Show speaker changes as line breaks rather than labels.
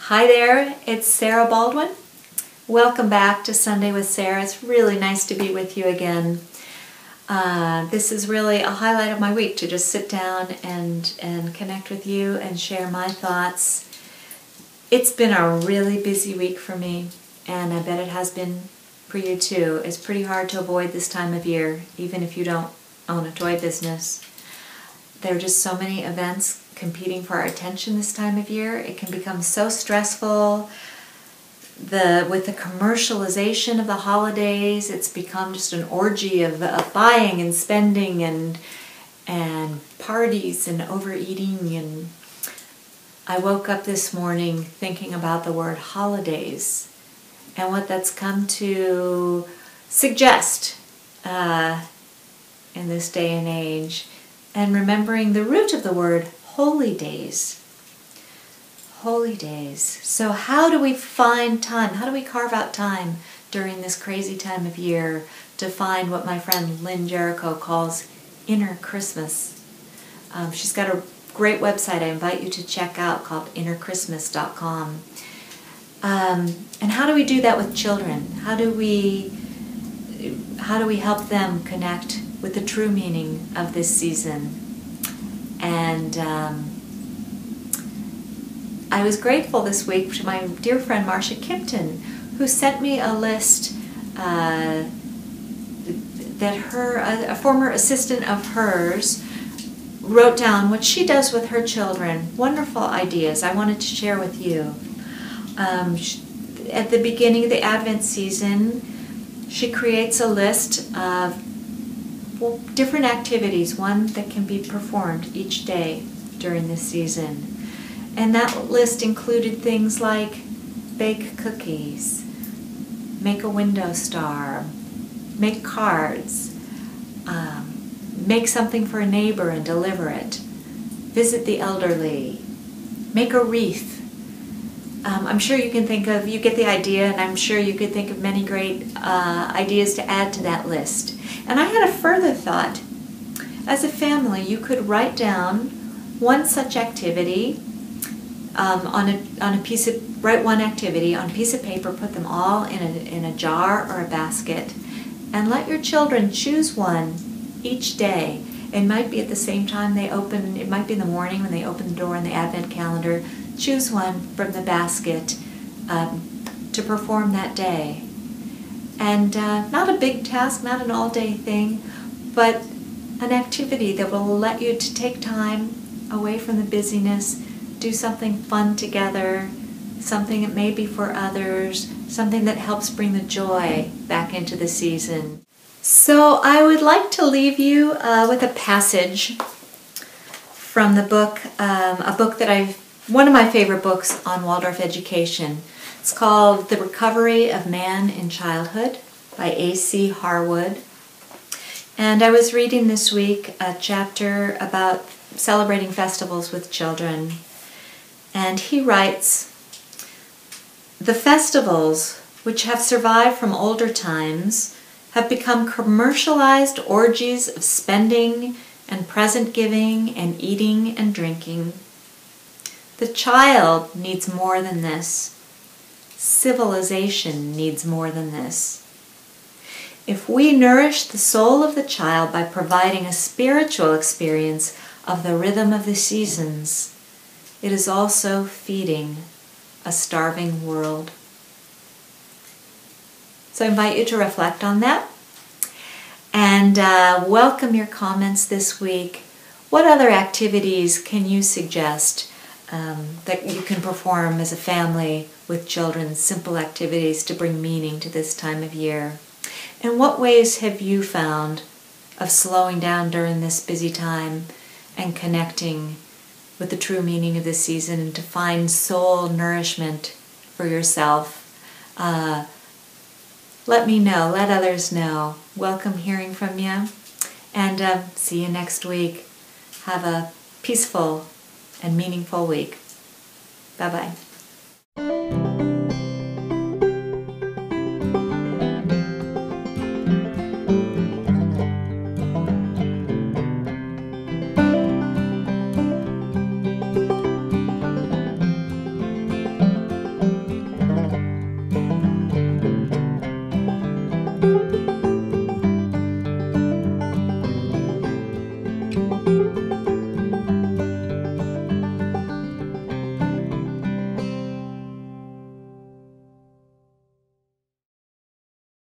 Hi there, it's Sarah Baldwin. Welcome back to Sunday with Sarah. It's really nice to be with you again. This is really a highlight of my week, to just sit down and connect with you and share my thoughts. It's been a really busy week for me, and I bet it has been for you too. It's pretty hard to avoid this time of year, even if you don't own a toy business. There are just so many events competing for our attention this time of year. It can become so stressful. With the commercialization of the holidays, it's become just an orgy of buying and spending and parties and overeating. And I woke up this morning thinking about the word holidays and what that's come to suggest in this day and age, and remembering the root of the word holy days. Holy days. So how do we find time? How do we carve out time during this crazy time of year to find what my friend Lynn Jericho calls inner Christmas? She's got a great website I invite you to check out called innerchristmas.com. And how do we do that with children? How do we help them connect with the true meaning of this season? And I was grateful this week to my dear friend Marcia Kipton, who sent me a list that a former assistant of hers wrote down what she does with her children. Wonderful ideas I wanted to share with you. At the beginning of the Advent season, she creates a list of different activities, one that can be performed each day during this season. And that list included things like bake cookies, make a window star, make cards, make something for a neighbor and deliver it, visit the elderly, make a wreath. I'm sure you get the idea, and I'm sure you could think of many great ideas to add to that list. And I had a further thought. As a family, you could write down one such activity write one activity on a piece of paper, put them all in a jar or a basket, and let your children choose one each day. It might be at the same time it might be in the morning when they open the door in the Advent calendar. Choose one from the basket to perform that day. And not a big task, not an all-day thing, but an activity that will let you to take time away from the busyness, do something fun together, something that may be for others, something that helps bring the joy back into the season. So I would like to leave you with a passage from the book, one of my favorite books on Waldorf education. It's called The Recovery of Man in Childhood by A.C. Harwood. And I was reading this week a chapter about celebrating festivals with children. And he writes, "The festivals, which have survived from older times, have become commercialized orgies of spending and present giving and eating and drinking. The child needs more than this. Civilization needs more than this. If we nourish the soul of the child by providing a spiritual experience of the rhythm of the seasons, it is also feeding a starving world." So I invite you to reflect on that and welcome your comments this week. What other activities can you suggest that you can perform as a family with children, simple activities to bring meaning to this time of year? And what ways have you found of slowing down during this busy time and connecting with the true meaning of this season, and to find soul nourishment for yourself? Let me know, let others know. Welcome hearing from you, and see you next week. Have a peaceful and meaningful week. Bye-bye.